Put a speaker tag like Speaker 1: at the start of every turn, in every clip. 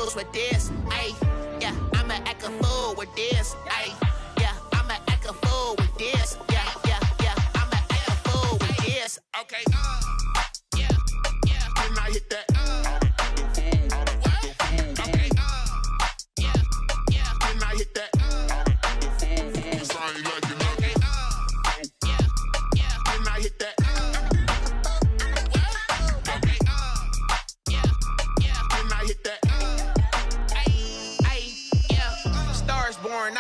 Speaker 1: fools with this. Ay, yeah, I'ma act a fool with this. Ay, yeah, I'ma act a fool with this. Yeah, yeah, yeah, I'ma act a fool with this. Okay, yeah, yeah. When I hit that, okay, yeah, yeah. When I hit that,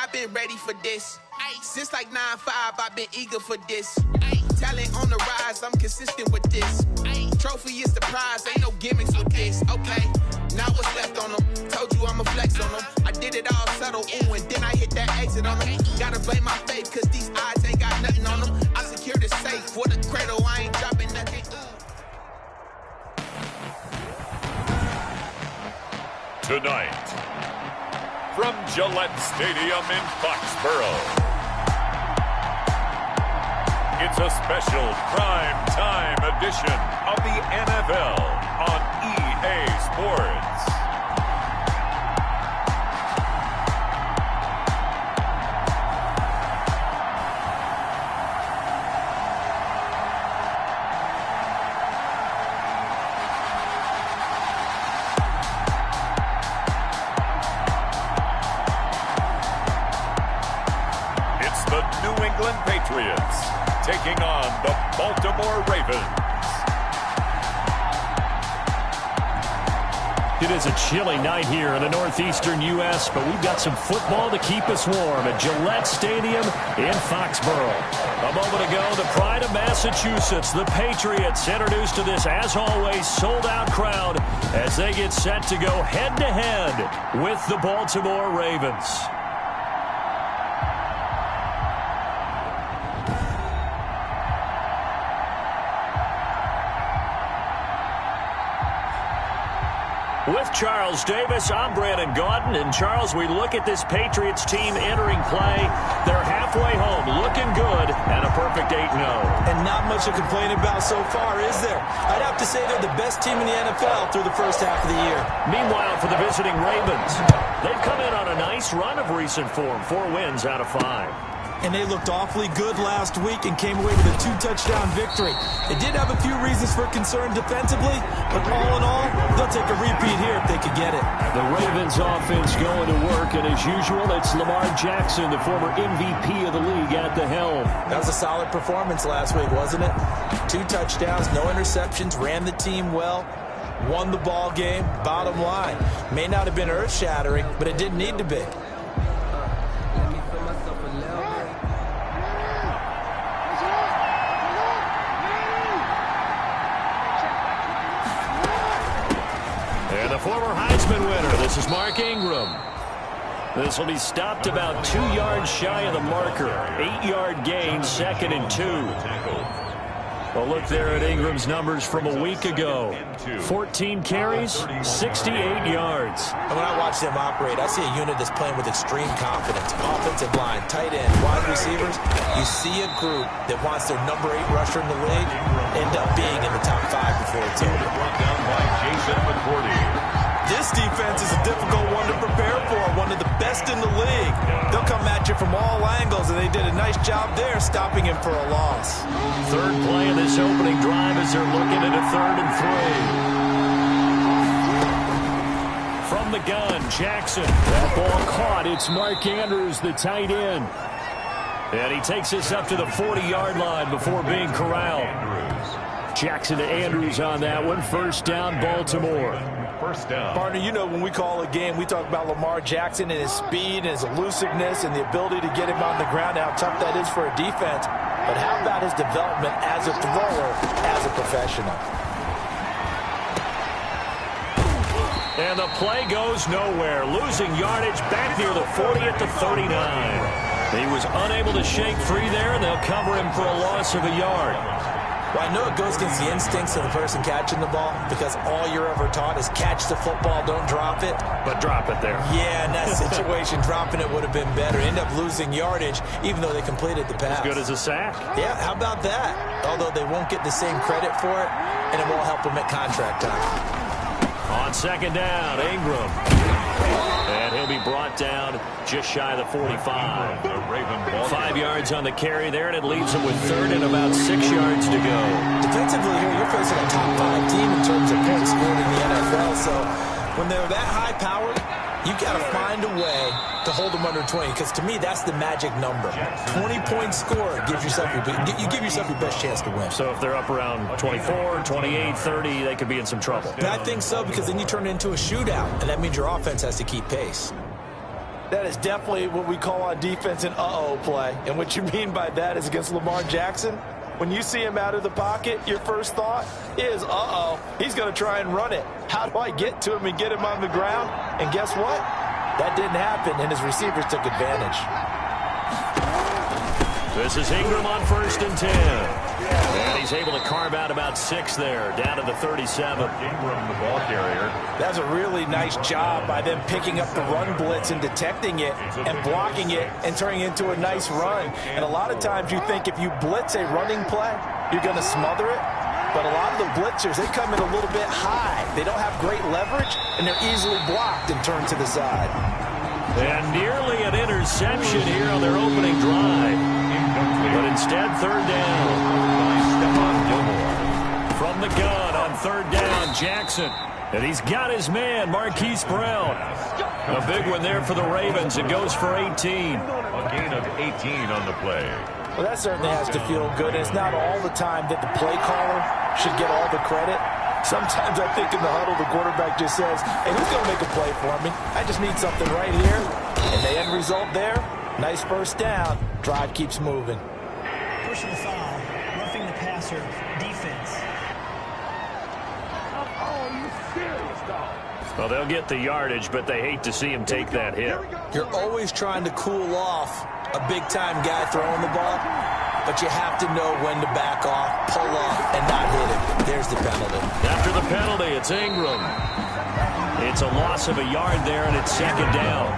Speaker 1: I've been ready for this. Since like 9-5, I've been eager for this. Talent on the rise, I'm consistent with this. Trophy is the prize, ain't no gimmicks with this. Okay, now what's left on them? Told you I'ma flex on them. I did it all subtle, ooh, and then I hit that exit on them. Gotta blame my faith, cause these eyes ain't got nothing on them. I secured the safe for the cradle, I ain't dropping nothing.
Speaker 2: Tonight, from Gillette Stadium in Foxborough, it's a special prime time edition of the NFL on EA Sports. Patriots taking on the Baltimore Ravens.
Speaker 3: It is a chilly night here in the northeastern U.S., but we've got some football to keep us warm at Gillette Stadium in Foxborough. A moment ago, the pride of Massachusetts, the Patriots, introduced to this, as always, sold-out crowd as they get set to go head-to-head with the Baltimore Ravens. With Charles Davis, I'm Brandon Gaudin. And, Charles, we look at this Patriots team entering play. They're halfway home, looking good, and a perfect 8-0.
Speaker 4: And not much to complain about so far, is there? I'd have to say they're the best team in the NFL through the first half of the year.
Speaker 3: Meanwhile, for the visiting Ravens, they've come in on a nice run of recent form, 4 wins out of 5.
Speaker 4: And they looked awfully good last week and came away with a 2-touchdown victory. They did have a few reasons for concern defensively, but all in all, they'll take a repeat here if they could get it.
Speaker 3: The Ravens offense going to work, and as usual, it's Lamar Jackson, the former MVP of the league, at the helm.
Speaker 4: That was a solid performance last week, wasn't it? 2 touchdowns, no interceptions, ran the team well, won the ball game. Bottom line, may not have been earth-shattering, but it didn't need to be.
Speaker 3: Former Heisman winner, this is Mark Ingram. This will be stopped about 2 yards shy of the marker. 8-yard gain, 2nd and 2. A look there at Ingram's numbers from a week ago. 14 carries, 68 yards.
Speaker 4: And when I watch them operate, I see a unit that's playing with extreme confidence. Offensive line, tight end, wide receivers. You see a group that wants their number 8 rusher in the league end up being in the top 5 before it's over.
Speaker 2: Brought down by Jason McCourty.
Speaker 4: This defense is a difficult one to prepare for, one of the best in the league. They'll come at you from all angles, and they did a nice job there stopping him for a loss.
Speaker 3: Third play of this opening drive as they're looking at a 3rd and 3. From the gun, Jackson. That ball caught. It's Mark Andrews, the tight end. And he takes this up to the 40-yard line before being corralled. Jackson to Andrews on that one. First down, Baltimore.
Speaker 2: First down.
Speaker 4: Partner, you know when we call a game, we talk about Lamar Jackson and his speed and his elusiveness and the ability to get him on the ground, how tough that is for a defense. But how about his development as a thrower, as a professional?
Speaker 3: And the play goes nowhere. Losing yardage back near the 40 at the 39. He was unable to shake free there, and they'll cover him for a loss of a yard.
Speaker 4: Well, I know it goes against the instincts of the person catching the ball because all you're ever taught is catch the football, don't drop it.
Speaker 3: But drop it there.
Speaker 4: Yeah, in that situation, dropping it would have been better. End up losing yardage, even though they completed the pass.
Speaker 3: As good as a sack.
Speaker 4: Yeah, how about that? Although they won't get the same credit for it, and it won't help them at contract time.
Speaker 3: On second down, Ingram. And he'll be brought down just shy of the 45. 5 yards on the carry there, and it leaves him with third and about 6 yards to go.
Speaker 4: Defensively here, you're facing a top 5 team in terms of points scored in the NFL. So when they're that high-powered, you've got to find a way to hold them under 20, because to me, that's the magic number. 20 points scored gives yourself you give yourself your best chance to win.
Speaker 3: So if they're up around 24, 28, 30, they could be in some trouble.
Speaker 4: I think so, because then you turn it into a shootout, and that means your offense has to keep pace.
Speaker 5: That is definitely what we call on defense an uh-oh play. And what you mean by that is against Lamar Jackson, when you see him out of the pocket, your first thought is, uh-oh, he's going to try and run it. How do I get to him and get him on the ground? And guess what? That didn't happen, and his receivers took advantage.
Speaker 3: This is Ingram on 1st and 10. And he's able to carve out about 6 there, down to the 37.
Speaker 2: Ingram, the ball carrier.
Speaker 5: That's a really nice job by them picking up the run blitz and detecting it and blocking it and turning it into a nice run. And a lot of times you think if you blitz a running play, you're going to smother it. But a lot of the blitzers, they come in a little bit high. They don't have great leverage, and they're easily blocked and turned to the side.
Speaker 3: And nearly an interception here on their opening drive. But instead, third down. From the gun on third down, Jackson. And he's got his man, Marquise Brown. A big one there for the Ravens. It goes for 18.
Speaker 2: A gain of 18 on the play.
Speaker 5: Well, that certainly has to feel good. And it's not all the time that the play caller should get all the credit. Sometimes I think in the huddle, the quarterback just says, hey, who's going to make a play for me? I just need something right here. And the end result there, nice first down. Drive keeps moving.
Speaker 6: Personal foul, roughing the passer, defense.
Speaker 3: Well, they'll get the yardage, but they hate to see him take that hit.
Speaker 4: You're always trying to cool off a big-time guy throwing the ball, but you have to know when to back off, pull off, and not hit him. There's the penalty.
Speaker 3: After the penalty, it's Ingram. It's a loss of a yard there, and it's second down.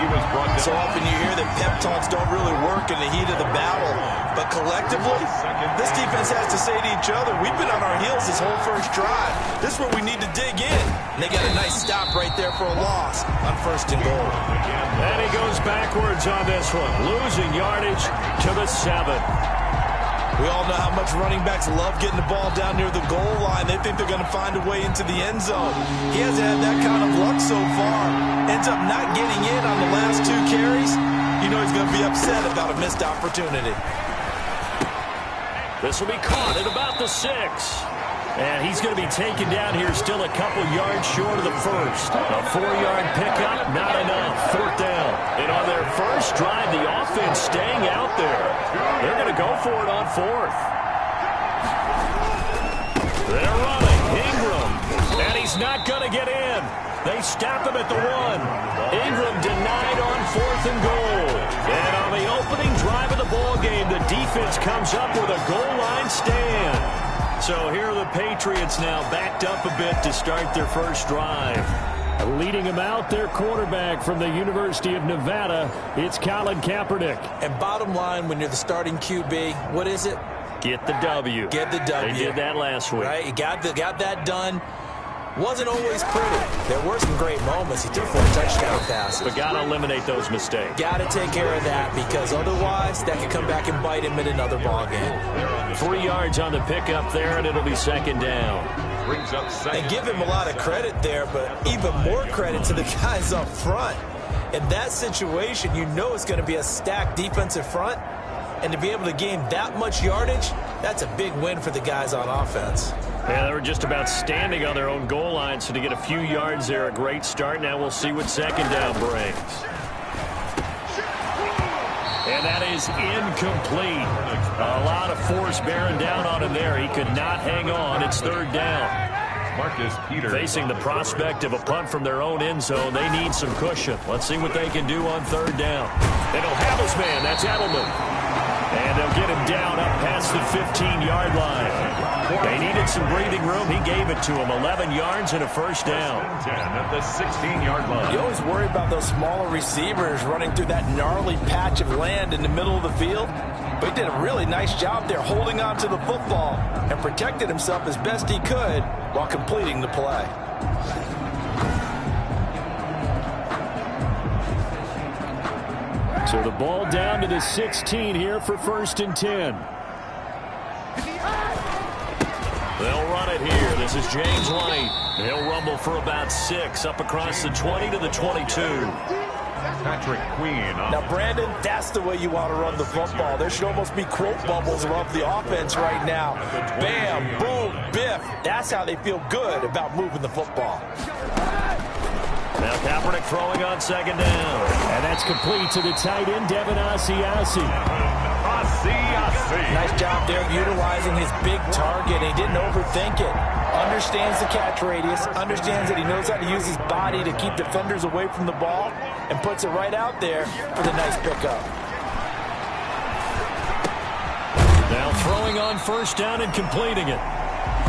Speaker 2: He was brought down.
Speaker 4: So often you hear that pep talks don't really work in the heat of the battle, but collectively, this defense has to say to each other, we've been on our heels this whole first drive. This is where we need to dig in. And they got a nice stop right there for a loss on 1st and goal.
Speaker 3: And he goes backwards on this one, losing yardage to the 7.
Speaker 4: We all know how much running backs love getting the ball down near the goal line. They think they're going to find a way into the end zone. He hasn't had that kind of luck so far. Ends up not getting in on the last 2 carries. You know he's going to be upset about a missed opportunity.
Speaker 3: This will be caught at about the 6. And he's going to be taken down here still a couple yards short of the first. A 4-yard pickup, not enough. 4th down. And on their first drive, the offense staying out there. They're going to go for it on 4th. They're running. Ingram. And he's not going to get in. They stop him at the 1. Ingram denied on 4th and goal. And on the opening drive of the ball game, the defense comes up with a goal line stand. So here are the Patriots now backed up a bit to start their first drive. Leading them out, their quarterback from the University of Nevada, it's Colin Kaepernick.
Speaker 4: And bottom line, when you're the starting QB, what is it?
Speaker 3: Get the W.
Speaker 4: Get the W.
Speaker 3: They did that last week.
Speaker 4: Right, you got that done. Wasn't always pretty. There were some great moments. He threw 4 touchdown passes.
Speaker 3: But got to eliminate those mistakes.
Speaker 4: Got to take care of that, because otherwise that could come back and bite him in another ball game.
Speaker 3: 3 yards on the pickup there, and it'll be second down.
Speaker 2: Brings up second.
Speaker 4: And give him a lot of credit there, but even more credit to the guys up front. In that situation, you know it's going to be a stacked defensive front. And to be able to gain that much yardage, that's a big win for the guys on offense.
Speaker 3: Yeah, they were just about standing on their own goal line, so to get a few yards there, a great start. Now we'll see what second down brings. And that is incomplete. A lot of force bearing down on him there. He could not hang on. It's 3rd down.
Speaker 2: Marcus Peters.
Speaker 3: Facing the prospect of a punt from their own end zone, they need some cushion. Let's see what they can do on 3rd down. They don't have his man. That's Edelman. And they'll get him down up past the 15-yard line. They needed some breathing room. He gave it to him. 11 yards and a first down.
Speaker 2: 10 at the 16-yard line.
Speaker 5: You always worry about those smaller receivers running through that gnarly patch of land in the middle of the field. But he did a really nice job there holding on to the football and protected himself as best he could while completing the play.
Speaker 3: So the ball down to the 16 here for 1st and 10. They'll run it here. This is James White. He'll rumble for about 6 up across the 20 to the 22.
Speaker 2: Patrick Queen.
Speaker 5: Now, Brandon, that's the way you want to run the football. There should almost be quote bubbles around the offense right now. Bam, boom, biff. That's how they feel good about moving the football.
Speaker 3: Now Kaepernick throwing on 2nd down. And that's complete to the tight end, Devin Asiasi.
Speaker 5: Nice job there of utilizing his big target. He didn't overthink it. Understands the catch radius. Understands that he knows how to use his body to keep defenders away from the ball. And puts it right out there for the nice pickup.
Speaker 3: Now throwing on 1st down and completing it.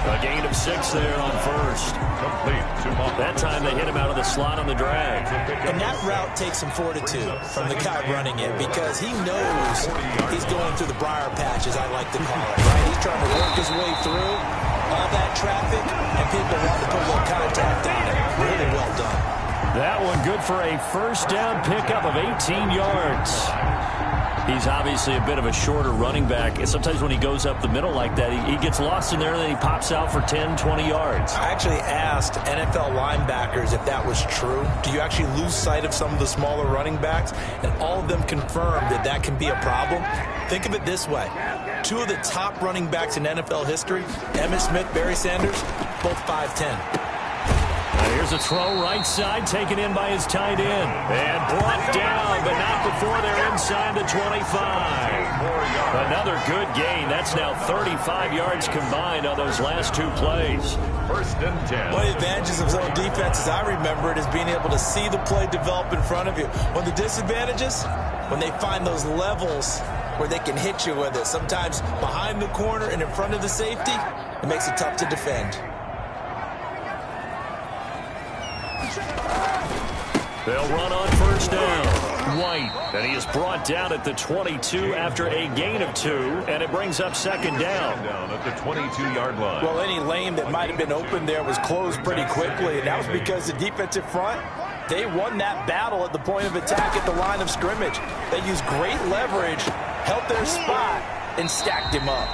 Speaker 3: A gain of 6 there on 1st.
Speaker 2: Complete to Moffett.
Speaker 3: That time they hit him out of the slot on the drag.
Speaker 4: And that route takes some fortitude from the guy running it because he knows he's going through the briar patch, as I like to call it. Right? He's trying to work his way through all that traffic, and people want to put a little contact on it. Really well done.
Speaker 3: That one good for a 1st down pickup of 18 yards. He's obviously a bit of a shorter running back. And sometimes when he goes up the middle like that, he gets lost in there and then he pops out for 10, 20 yards.
Speaker 4: I actually asked NFL linebackers if that was true. Do you actually lose sight of some of the smaller running backs? And all of them confirmed that that can be a problem. Think of it this way. 2 of the top running backs in NFL history, Emmitt Smith, Barry Sanders, both 5'10".
Speaker 3: Here's a throw right side, taken in by his tight end. And brought down, but not before they're inside the 25. Another good gain. That's now 35 yards combined on those last 2 plays.
Speaker 2: 1st and 10.
Speaker 4: One of the advantages of zone defense, as I remember it, is being able to see the play develop in front of you. One of the disadvantages, when they find those levels where they can hit you with it. Sometimes behind the corner and in front of the safety, it makes it tough to defend.
Speaker 3: They'll run on 1st down. White, and he is brought down at the 22 after a gain of 2, and it brings up 2nd down.
Speaker 2: Down at the 22-yard line.
Speaker 5: Well, any lane that might have been open there was closed pretty quickly, and that was because the defensive front, they won that battle at the point of attack at the line of scrimmage. They used great leverage, held their spot, and stacked him up.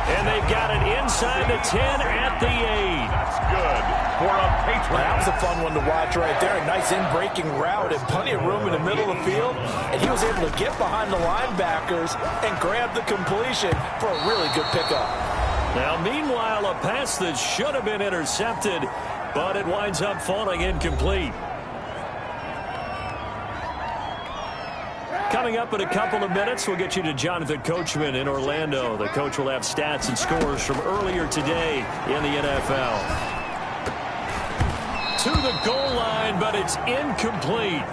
Speaker 3: And they've got it inside the 10 at the 8.
Speaker 2: That's good for a Patriot.
Speaker 5: That was a fun one to watch right there. A nice in-breaking route and plenty of room in the middle of the field. And he was able to get behind the linebackers and grab the completion for a really good pickup.
Speaker 3: Now, meanwhile, a pass that should have been intercepted, but it winds up falling incomplete. Coming up in a couple of minutes, we'll get you to Jonathan Coachman in Orlando. The coach will have stats and scores from earlier today in the NFL. To the goal line, but it's incomplete.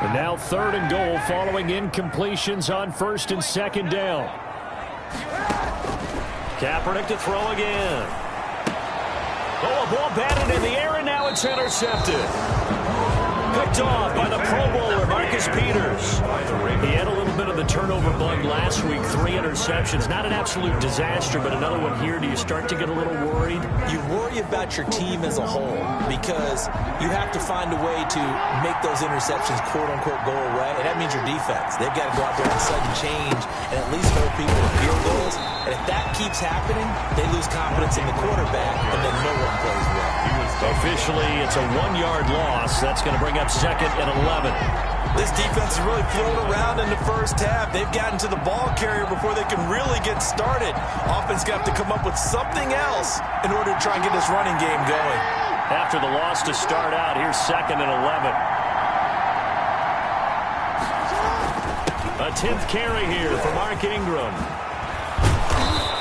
Speaker 3: And now 3rd and goal following incompletions on 1st and 2nd down. Kaepernick to throw again. Oh, a ball batted in the air, and now it's intercepted. Picked off by the Pro Bowler, Marcus Peters. He had a little bit of the turnover bug last week, 3 interceptions. Not an absolute disaster, but another one here. Do you start to get a little worried?
Speaker 4: You worry about your team as a whole because you have to find a way to make those interceptions, quote-unquote, go away, and that means your defense. They've got to go out there and sudden change and at least hold people to field goals. And if that keeps happening, they lose confidence in the quarterback, and then no one plays well.
Speaker 3: Officially, it's a 1-yard loss. That's going to bring up 2nd and 11.
Speaker 4: This defense is really flown around in the first half. They've gotten to the ball carrier before they can really get started. Offense got to come up with something else in order to try and get this running game going.
Speaker 3: After the loss to start out, here's 2nd and 11. A 10th carry here for Mark Ingram.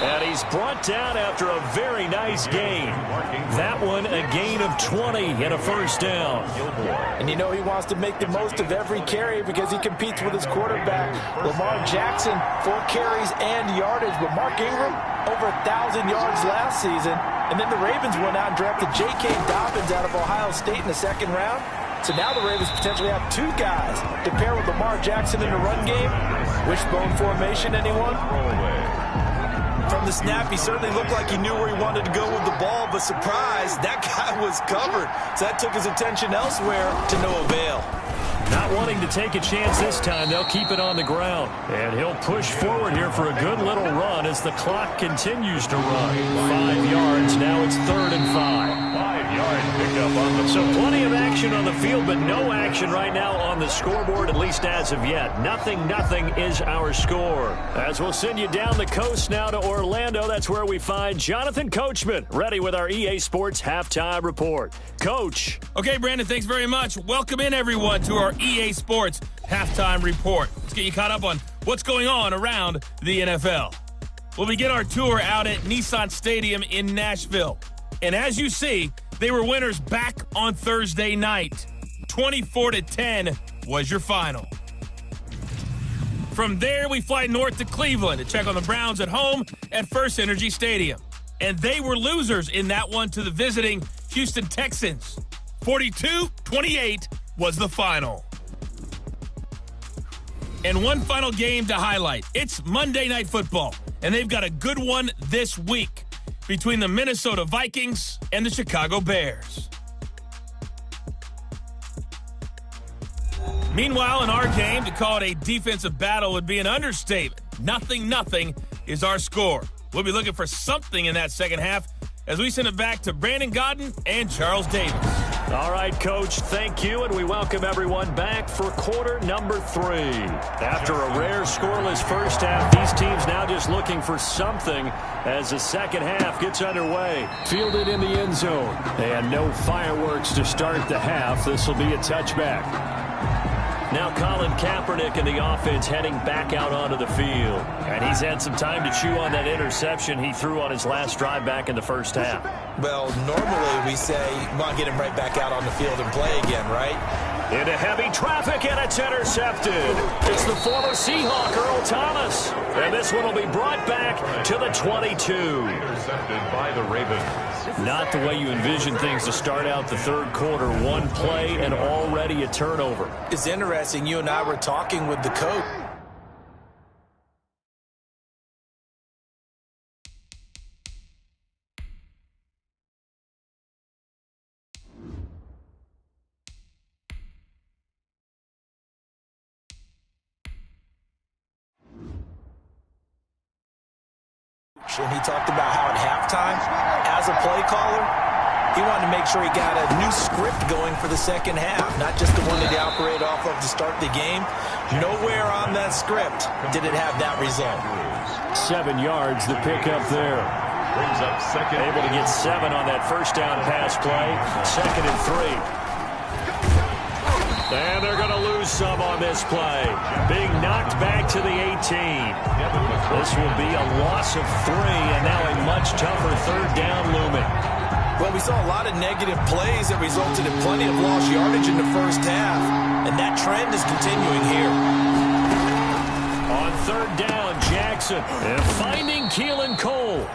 Speaker 3: And he's brought down after a very nice gain. That one a gain of 20 and a first down.
Speaker 5: And you know he wants to make the most of every carry because he competes with his quarterback. Lamar Jackson, 4 carries and yardage. But Mark Ingram, over 1,000 yards last season. And then the Ravens went out and drafted J.K. Dobbins out of Ohio State in the second round. So now the Ravens potentially have 2 guys to pair with Lamar Jackson in the run game. Wishbone formation, anyone? From the snap, he certainly looked like he knew where he wanted to go with the ball, but surprise, that guy was covered. So that took his attention elsewhere to no avail.
Speaker 3: Not wanting to take a chance this time, they'll keep it on the ground. And he'll push forward here for a good little run as the clock continues to run. 5 yards, now it's 3rd and 5.
Speaker 2: 5-yard pickup on the
Speaker 3: So plenty of action on the field, but no action right now on the scoreboard, at least as of yet. 0-0 is our score. As we'll send you down the coast now to Orlando, that's where we find Jonathan Coachman, ready with our EA Sports Halftime Report. Coach.
Speaker 7: Okay, Brandon, thanks very much. Welcome in, everyone, to our EA Sports Halftime Report. Let's get you caught up on what's going on around the NFL. We'll begin our tour out at Nissan Stadium in Nashville. And as you see, they were winners back on Thursday night. 24-10 was your final. From there, we fly north to Cleveland to check on the Browns at home at First Energy Stadium. And they were losers in that one to the visiting Houston Texans. 42-28 was the final. And one final game to highlight. It's Monday Night Football, and they've got a good one this week between the Minnesota Vikings and the Chicago Bears. Meanwhile, in our game, to call it a defensive battle would be an understatement. 0-0 is our score. We'll be looking for something in that second half as we send it back to Brandon Godden and Charles Davis.
Speaker 3: All right, Coach, thank you, and we welcome everyone back for quarter number 3. After a rare scoreless first half, these teams now just looking for something as the second half gets underway. Fielded in the end zone, and no fireworks to start the half. This will be a touchback. Now Colin Kaepernick and the offense heading back out onto the field. And he's had some time to chew on that interception he threw on his last drive back in the first half.
Speaker 5: Well, normally we say, you want to get him right back out on the field and play again, right?
Speaker 3: Into heavy traffic, and it's intercepted. It's the former Seahawk, Earl Thomas. And this one will be brought back to the 22.
Speaker 2: intercepted by the Ravens.
Speaker 3: Not the way you envision things to start out the third quarter. One play and already a turnover.
Speaker 5: It's interesting. You and I were talking with the coach. And he talked about how at halftime, as a play caller, he wanted to make sure he got a new script going for the second half, not just the one that he operated off of to start the game. Nowhere on that script did it have that result.
Speaker 3: 7 yards, the pickup there.
Speaker 2: Brings up second.
Speaker 3: Able to get 7 on that first down pass play. 2nd and 3. And they're going to lose some on this play. Being knocked back to the 18. This will be a loss of 3, and now a much tougher third down looming.
Speaker 5: Well, we saw a lot of negative plays that resulted in plenty of lost yardage in the first half, and that trend is continuing here.
Speaker 3: On third down, Jackson and finding Keelan Cole.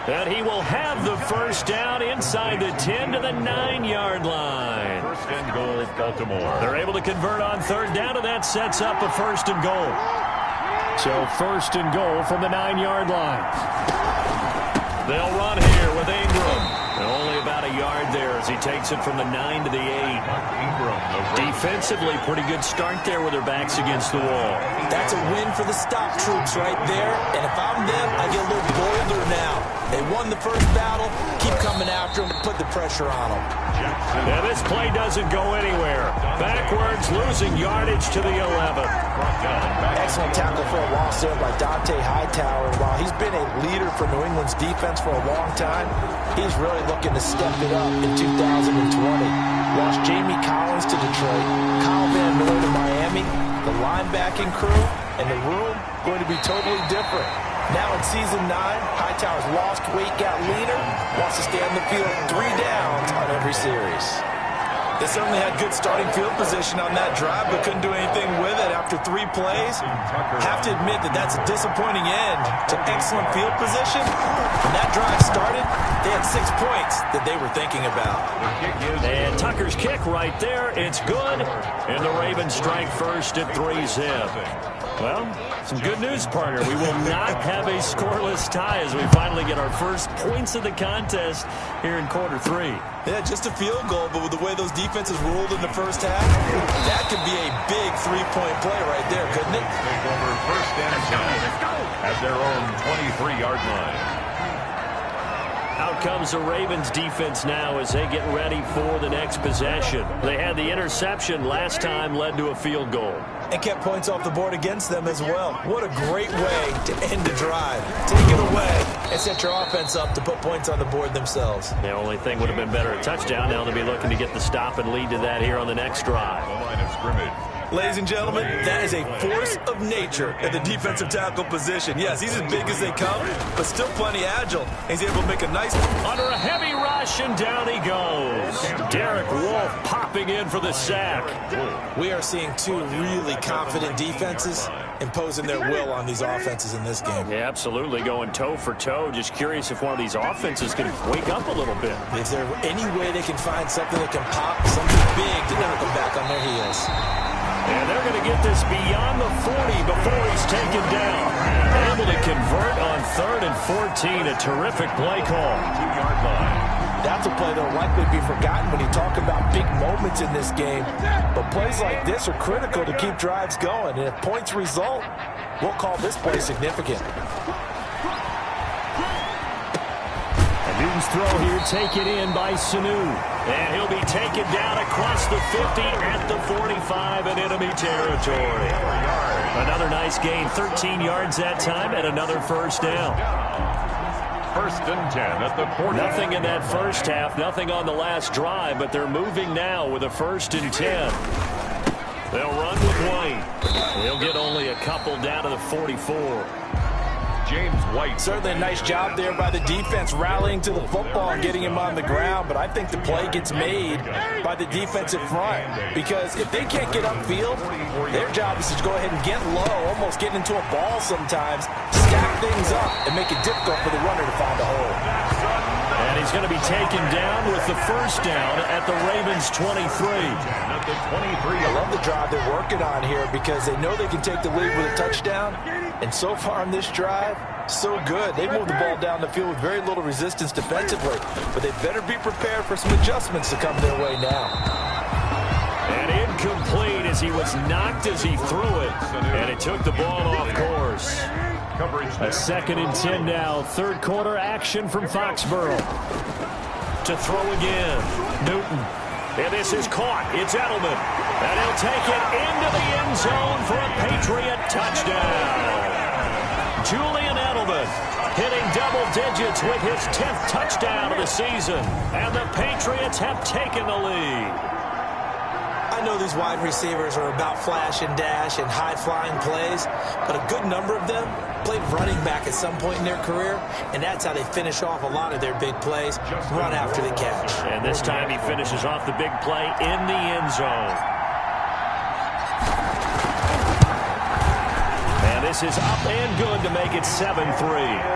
Speaker 3: And he will have the first down inside the 10 to the 9-yard line.
Speaker 2: First and goal, Baltimore.
Speaker 3: They're able to convert on third down, and that sets up a first and goal. So first and goal from the 9-yard line. They'll run here with Ingram. And only about a yard there as he takes it from the 9 to the 8.
Speaker 2: Ingram,
Speaker 3: Defensively, pretty good start there with their backs against the wall.
Speaker 5: That's a win for the stop troops right there. And if I'm them, I get a little bolder now. They won the first battle. Keep coming after them. Put the pressure on them.
Speaker 3: Yeah, this play doesn't go anywhere. Backwards, losing yardage to the 11.
Speaker 5: Excellent tackle for a loss there by Dante Hightower. While he's been a leader for New England's defense for a long time, he's really looking to step it up in 2020. Lost Jamie Collins to Detroit, Kyle Van Noy to Miami, the linebacking crew, and the room going to be totally different. Now in season 9, Hightower's lost weight, got leaner, wants to stay on the field 3 downs on every series. They certainly had good starting field position on that drive, but couldn't do anything with it after 3 plays. Have to admit that that's a disappointing end to excellent field position. When that drive started, they had 6 points that they were thinking about.
Speaker 3: And Tucker's kick right there. It's good. And the Ravens strike first at 3-zip. Well, some good news, partner. We will not have a scoreless tie as we finally get our first points of the contest here in quarter 3.
Speaker 5: Yeah, just a field goal, but with the way those defenses ruled in the first half, that could be a big 3-point play right there, couldn't it?
Speaker 2: Take over first and 10 at their own 23-yard line.
Speaker 3: Out comes the Ravens defense now as they get ready for the next possession. They had the interception last time, led to a field goal.
Speaker 5: And kept points off the board against them as well. What a great way to end a drive. Take it away and set your offense up to put points on the board themselves.
Speaker 3: The only thing would have been better a touchdown. Now they'll be looking to get the stop and lead to that here on the next drive.
Speaker 2: The line of scrimmage.
Speaker 5: Ladies and gentlemen, that is a force of nature at the defensive tackle position. Yes, he's as big as they come, but still plenty agile. He's able to make a nice...
Speaker 3: Under a heavy rush, and down he goes. Derek Wolfe popping in for the sack.
Speaker 5: We are seeing 2 really confident defenses imposing their will on these offenses in this game.
Speaker 3: Yeah, absolutely, going toe for toe. Just curious if one of these offenses can wake up a little bit.
Speaker 5: Is there any way they can find something that can pop, something big to knock them back on their heels?
Speaker 3: And they're going to get this beyond the 40 before he's taken down. Able to convert on 3rd and 14. A terrific play call.
Speaker 2: 2-yard line.
Speaker 5: That's a play that will likely be forgotten when you talk about big moments in this game. But plays like this are critical to keep drives going. And if points result, we'll call this play significant.
Speaker 3: Newton's throw here taken in by Sanu. And he'll be taken down across the 50 at the 45 in enemy territory. Another nice gain, 13 yards that time, and another first down.
Speaker 2: First and 10 at the 40.
Speaker 3: Nothing in that first half, nothing on the last drive, but they're moving now with a 1st and 10. They'll run with White. They'll get only a couple down to the 44.
Speaker 2: James White.
Speaker 5: Certainly a nice job there by the defense rallying to the football and getting him on the ground, but I think the play gets made by the defensive front because if they can't get upfield, their job is to go ahead and get low, almost get into a ball sometimes, stack things up, and make it difficult for the runner to find a hole.
Speaker 3: And he's going to be taken down with the first down at the Ravens 23.
Speaker 2: At the 23.
Speaker 5: I love the drive they're working on here because they know they can take the lead with a touchdown. And so far on this drive, so good. They moved the ball down the field with very little resistance defensively. But they better be prepared for some adjustments to come their way now.
Speaker 3: And incomplete as he was knocked as he threw it. And it took the ball off course. A 2nd and 10 now. 3rd quarter action from Foxborough. To throw again. Newton. And this is caught. It's Edelman. And he'll take it into the end zone for a Patriot touchdown. Julian Edelman hitting double digits with his 10th touchdown of the season. And the Patriots have taken the lead.
Speaker 5: I know these wide receivers are about flash and dash and high-flying plays, but a good number of them played running back at some point in their career, and that's how they finish off a lot of their big plays, run after the catch.
Speaker 3: And this time he finishes off the big play in the end zone. And this is up and good to make it 7-3.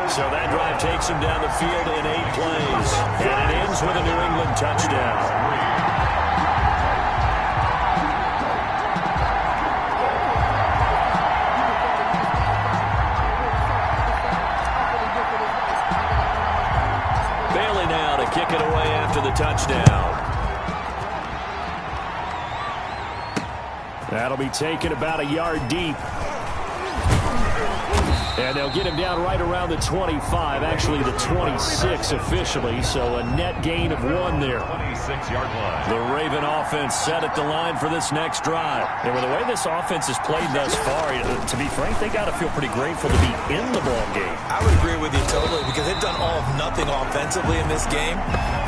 Speaker 3: So that drive takes him down the field in 8 plays. And it ends with a New England touchdown. Kick it away after the touchdown. That'll be taken about a yard deep. And they'll get him down right around the 25, actually the 26 officially, so a net gain of 1 there.
Speaker 2: 26-yard line.
Speaker 3: The Raven offense set at the line for this next drive. And with the way this offense has played thus far, to be frank, they got to feel pretty grateful to be in the ball game.
Speaker 5: I would agree with you totally because they've done all of nothing offensively in this game,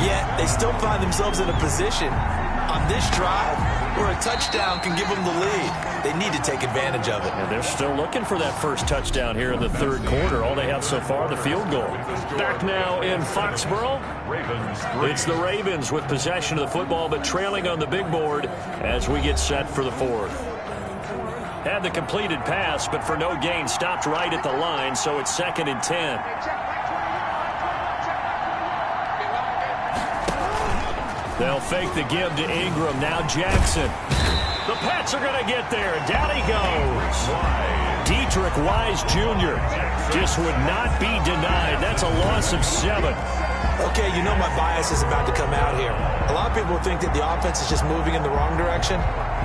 Speaker 5: yet they still find themselves in a position on this drive or a touchdown can give them the lead. They need to take advantage of it.
Speaker 3: And they're still looking for that first touchdown here in the third quarter. All they have so far, the field goal. Back now in Foxborough. It's the Ravens with possession of the football, but trailing on the big board as we get set for the fourth. Had the completed pass, but for no gain, stopped right at the line, so it's 2nd and 10. They'll fake the give to Ingram. Now Jackson. The Pats are going to get there. Down he goes. Dietrich Wise Jr. just would not be denied. That's a loss of 7.
Speaker 5: Okay, you know my bias is about to come out here. A lot of people think that the offense is just moving in the wrong direction.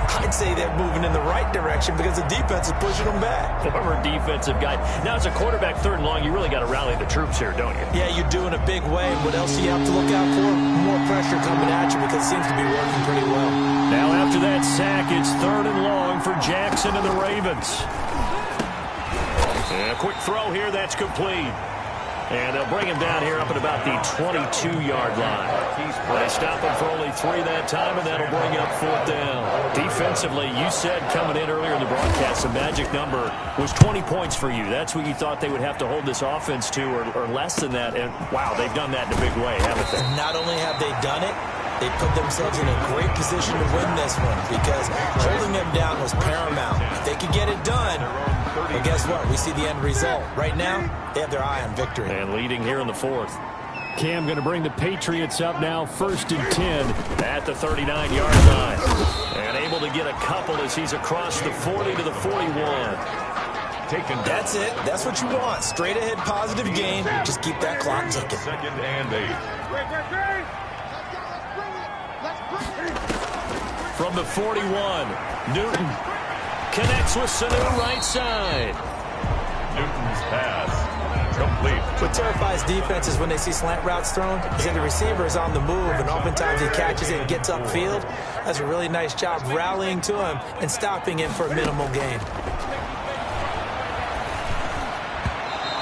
Speaker 5: I'd say they're moving in the right direction because the defense is pushing them back.
Speaker 3: Former defensive guy. Now, as a quarterback, 3rd and long, you really got to rally the troops here, don't you?
Speaker 5: Yeah, you do in a big way. What else do you have to look out for? More pressure coming at you because it seems to be working pretty well.
Speaker 3: Now, after that sack, it's 3rd and long for Jackson and the Ravens. And a quick throw here, that's complete. And they'll bring him down here up at about the 22-yard line. They stop him for only 3 that time, and that'll bring up 4th down. Defensively, you said coming in earlier in the broadcast, the magic number was 20 points for you. That's what you thought they would have to hold this offense to, or less than that. And, wow, they've done that in a big way, haven't they?
Speaker 5: Not only have they done it, they put themselves in a great position to win this one because holding them down was paramount. If they could get it done, well, guess what? We see the end result. Right now, they have their eye on victory.
Speaker 3: And leading here in the 4th. Cam going to bring the Patriots up now, 1st and 10 at the 39-yard line. And able to get a couple as he's across the 40 to the 41.
Speaker 5: That's it. That's what you want. Straight ahead positive gain. Just keep that clock ticking.
Speaker 2: 2nd and 8.
Speaker 3: From the 41, Newton connects with Sanu right side.
Speaker 2: Newton's pass complete.
Speaker 5: What terrifies defenses when they see slant routes thrown is that the receiver is on the move, and oftentimes he catches it and gets upfield. That's a really nice job rallying to him and stopping him for a minimal gain.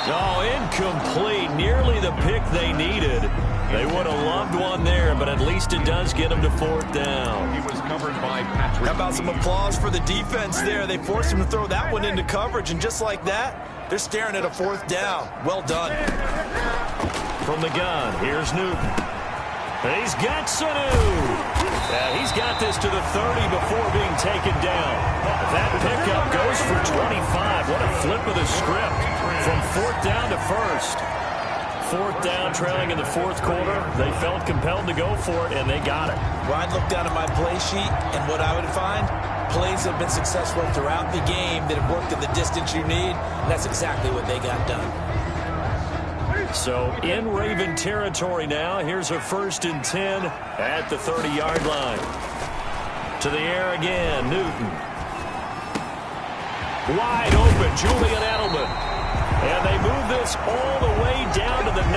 Speaker 3: Oh, incomplete. Nearly the pick they needed. They would have loved one there, but at least it does get them to 4th down.
Speaker 2: He was covered by Patrick.
Speaker 5: How about some applause for the defense there? They forced him to throw that one into coverage, and just like that, they're staring at a 4th down. Well done.
Speaker 3: From the gun, here's Newton. He's got Sanu. He's got this to the 30 before being taken down. That pickup goes for 25. What a flip of the script from 4th down to 1st. 4th down, trailing in the 4th quarter. They felt compelled to go for it, and they got it.
Speaker 5: Well, I'd look down at my play sheet, and what I would find, plays have been successful throughout the game that have worked at the distance you need, and that's exactly what they got done.
Speaker 3: So in Raven territory now. Here's a 1st and 10 at the 30-yard line. To the air again, Newton. Wide open, Julian Edelman. And they move this all the way down to the 9.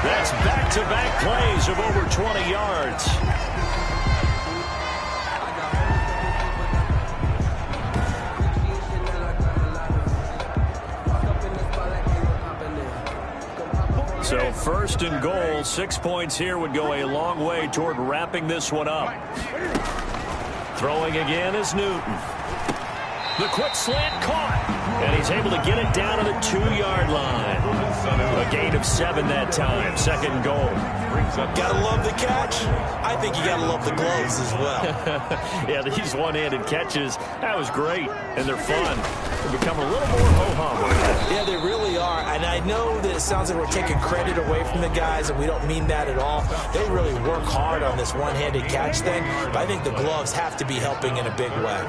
Speaker 3: That's back-to-back plays of over 20 yards. So 1st and goal, 6 points here would go a long way toward wrapping this one up. Throwing again is Newton. The quick slant caught, and he's able to get it down to the 2-yard line. A gain of 7 that time, 2nd and goal.
Speaker 5: Gotta love the catch. I think you gotta love the gloves as well.
Speaker 3: Yeah, these one-handed catches, that was great, and they're fun. They become a little more ho-hum.
Speaker 5: Yeah, they really are, and I know that it sounds like we're taking credit away from the guys, and we don't mean that at all. They really work hard on this one-handed catch thing, but I think the gloves have to be helping in a big way.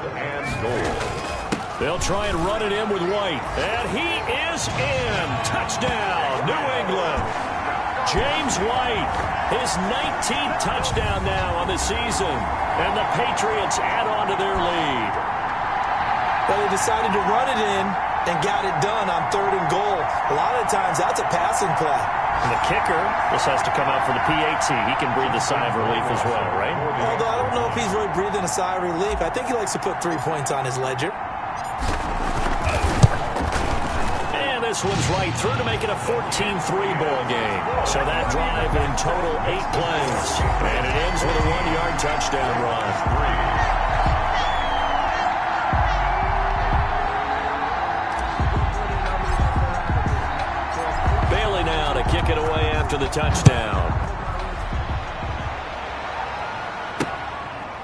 Speaker 3: They'll try and run it in with White. And he is in. Touchdown, New England. James White, his 19th touchdown now on the season. And the Patriots add on to their lead.
Speaker 5: Well, they decided to run it in and got it done on 3rd and goal. A lot of times, that's a passing play.
Speaker 3: And the kicker, this has to come out for the PAT. He can breathe a sigh of relief as well, right?
Speaker 5: Although I don't know if he's really breathing a sigh of relief. I think he likes to put 3 points on his ledger.
Speaker 3: And this one's right through to make it a 14-3 ball game. So that drive in total 8 plays. And it ends with a 1-yard touchdown run. after the touchdown.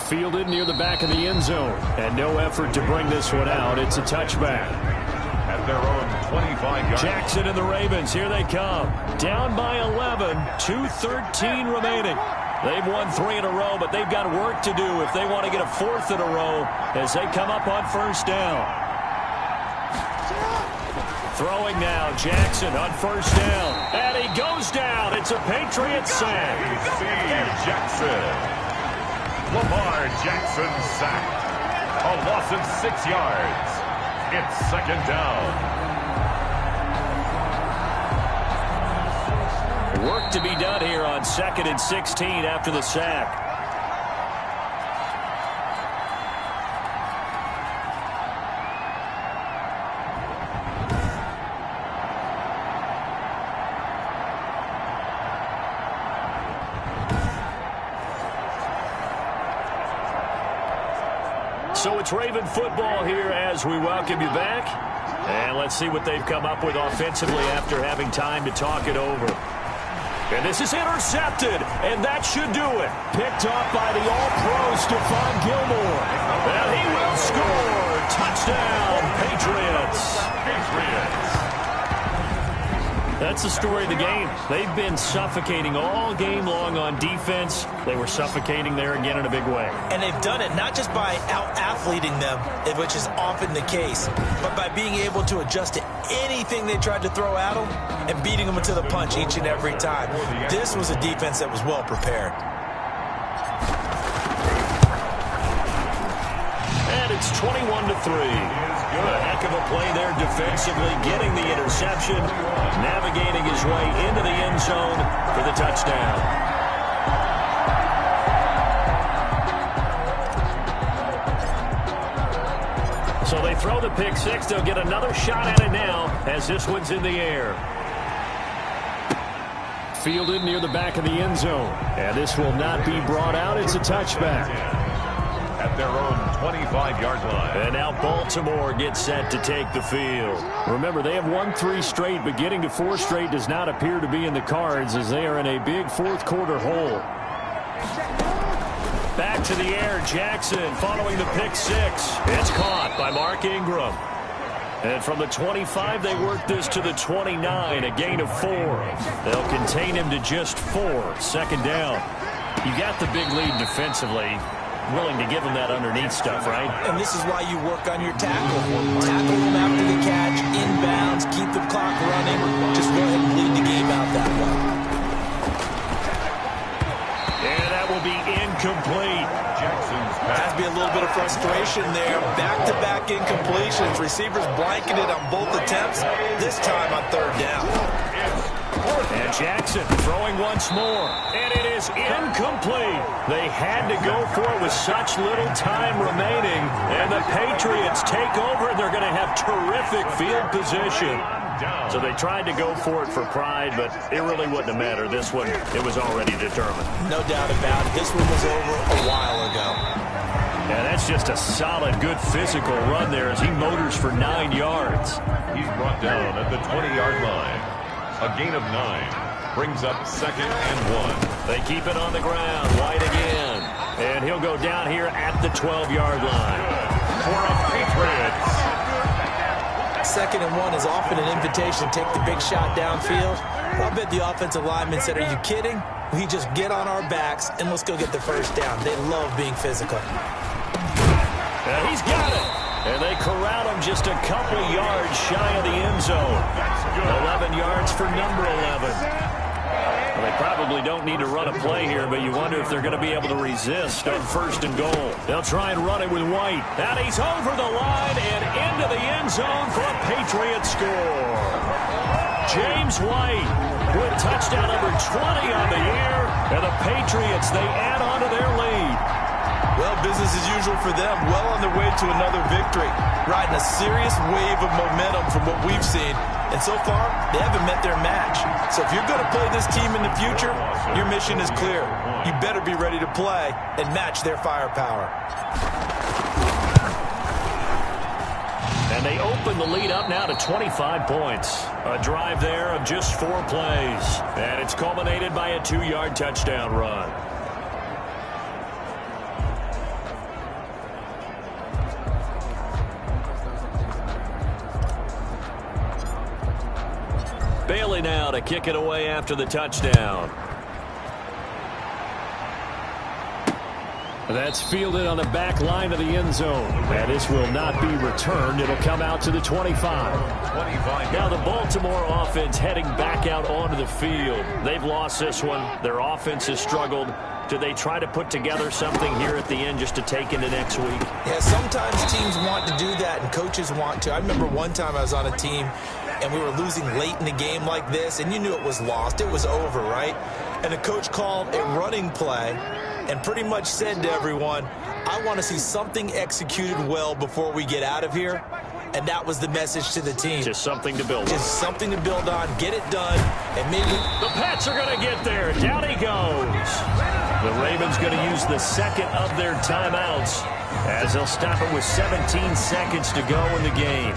Speaker 3: Fielded near the back of the end zone. And no effort to bring this one out. It's a touchback.
Speaker 2: At their own 25-yard.
Speaker 3: Jackson and the Ravens, here they come. Down by 11, 2:13 remaining. They've won 3 in a row, but they've got work to do if they want to get a 4th in a row as they come up on first down. Throwing now, Jackson on first down. And he goes down. It's a Patriots sack.
Speaker 2: Steve Jackson. Lamar Jackson sacked. A loss of 6 yards. It's second down.
Speaker 3: Work to be done here on 2nd and 16 after the sack. So it's Raven football here as we welcome you back. And let's see what they've come up with offensively after having time to talk it over. And this is intercepted, and that should do it. Picked off by the All-Pro Stephon Gilmore. And he will score. Touchdown, Patriots. That's the story of the game. They've been suffocating all game long on defense. They were suffocating there again in a big way.
Speaker 4: And they've done it not just by out-athleting them, which is often the case, but by being able to adjust to anything they tried to throw at them and beating them to the punch each and every time. This was a defense that was well prepared.
Speaker 3: And it's 21-3. A heck of a play there defensively, getting the interception, navigating his way into the end zone for the touchdown. So they throw the pick six. They'll get another shot at it now as this one's in the air. Fielded near the back of the end zone. And this will not be brought out. It's a touchback.
Speaker 2: At their own 25-yard line.
Speaker 3: And now Baltimore gets set to take the field. Remember, they have won 3 straight, but getting to 4 straight does not appear to be in the cards as they are in a big fourth-quarter hole. Back to the air, Jackson following the pick six. It's caught by Mark Ingram. And from the 25, they work this to the 29, a gain of 4. They'll contain him to just 4, second down. You got the big lead defensively. Willing to give him that underneath stuff, right?
Speaker 4: And this is why you work on your tackle. Tackle them after the catch, inbounds, keep the clock running. Just go ahead and bleed the game out that way.
Speaker 3: And that will be incomplete.
Speaker 2: Jackson's
Speaker 4: Has to be a little bit of frustration there. Back-to-back incompletions. Receivers blanking it on both attempts. This time on third down.
Speaker 3: And Jackson throwing once more. And it is incomplete. They had to go for it with such little time remaining. And the Patriots take over. They're going to have terrific field position. So they tried to go for it for pride, but it really wouldn't have mattered. This one, it was already determined.
Speaker 4: No doubt about it. This one was over a while ago.
Speaker 3: And that's just a solid, good physical run there as he motors for 9 yards.
Speaker 2: He's brought down at the 20-yard line. A gain of 9 brings up 2nd and 1.
Speaker 3: They keep it on the ground. White again. And he'll go down here at the 12-yard line.
Speaker 2: For a Patriots.
Speaker 4: 2nd and 1 is often an invitation to take the big shot downfield. I bet the offensive lineman said, are you kidding? We just get on our backs and let's go get the first down. They love being physical.
Speaker 3: And he's got it. And they corral him just a couple yards shy of the end zone. 11 yards for number 11. Well, they probably don't need to run a play here, but you wonder if they're going to be able to resist on 1st and goal. They'll try and run it with White. And he's over the line and into the end zone for a Patriots score. James White with touchdown number 20 on the year. And the Patriots, they add on to their lead.
Speaker 4: Well, business as usual for them. Well on their way to another victory. Riding a serious wave of momentum from what we've seen. And so far, they haven't met their match. So if you're going to play this team in the future, your mission is clear. You better be ready to play and match their firepower.
Speaker 3: And they open the lead up now to 25 points. A drive there of just 4 plays. And it's culminated by a 2-yard touchdown run. Bailey now to kick it away after the touchdown. That's fielded on the back line of the end zone. And this will not be returned. It'll come out to the 25. Now the Baltimore offense heading back out onto the field. They've lost this one. Their offense has struggled. Do they try to put together something here at the end just to take into next week?
Speaker 4: Yeah, sometimes teams want to do that and coaches want to. I remember one time I was on a team and we were losing late in the game like this, and you knew it was lost. It was over, right? And the coach called a running play and pretty much said to everyone, I want to see something executed well before we get out of here. And that was the message to the team.
Speaker 3: Just something to build on.
Speaker 4: Just something to build on, get it done, and maybe...
Speaker 3: The Pats are going to get there. Down he goes. The Ravens going to use the second of their timeouts as they'll stop it with 17 seconds to go in the game.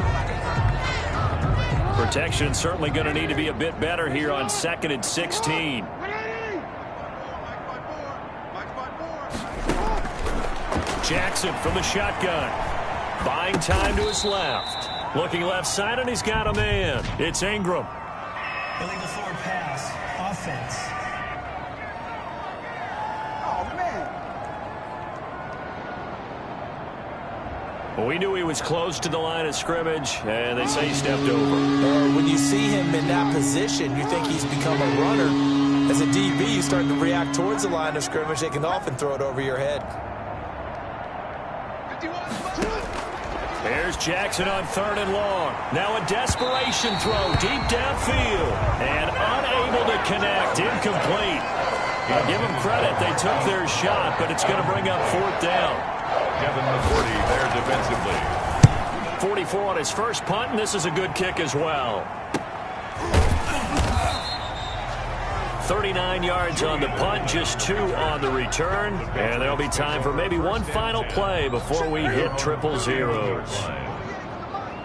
Speaker 3: Protection certainly going to need to be a bit better here on 2nd and 16. Jackson from the shotgun. Buying time to his left. Looking left side, and he's got a man. It's Ingram.
Speaker 6: Illegal forward pass. Offense.
Speaker 1: Oh, man.
Speaker 3: Well, we knew he was close to the line of scrimmage, and they say he stepped over.
Speaker 4: When you see him in that position, you think he's become a runner. As a DB, you start to react towards the line of scrimmage. They can often throw it over your head.
Speaker 3: There's Jackson on 3rd and long. Now a desperation throw deep downfield. And unable to connect. Incomplete. I'll give them credit. They took their shot, but it's going to bring up 4th down.
Speaker 2: Kevin McCourty there defensively.
Speaker 3: 44 on his first punt, and this is a good kick as well. 39 yards on the punt, just 2 on the return. And there'll be time for maybe one final play before we hit 000.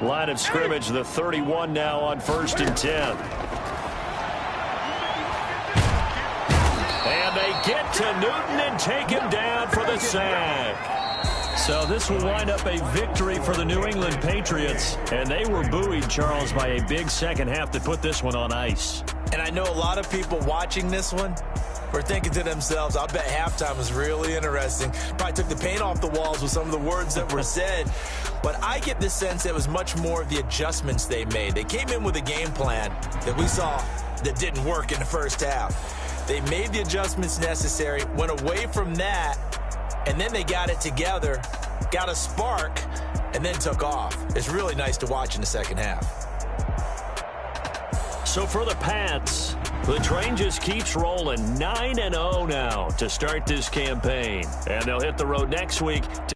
Speaker 3: Line of scrimmage, the 31 now on 1st and 10. And they get to Newton and take him down for the sack. So this will wind up a victory for the New England Patriots. And they were buoyed, Charles, by a big second half to put this one on ice.
Speaker 4: And I know a lot of people watching this one were thinking to themselves, I bet halftime was really interesting. Probably took the paint off the walls with some of the words that were said. But I get the sense it was much more of the adjustments they made. They came in with a game plan that we saw that didn't work in the first half. They made the adjustments necessary, went away from that, and then they got it together, got a spark, and then took off. It's really nice to watch in the second half.
Speaker 3: So for the Pats, the train just keeps rolling. 9-0 now to start this campaign. And they'll hit the road next week to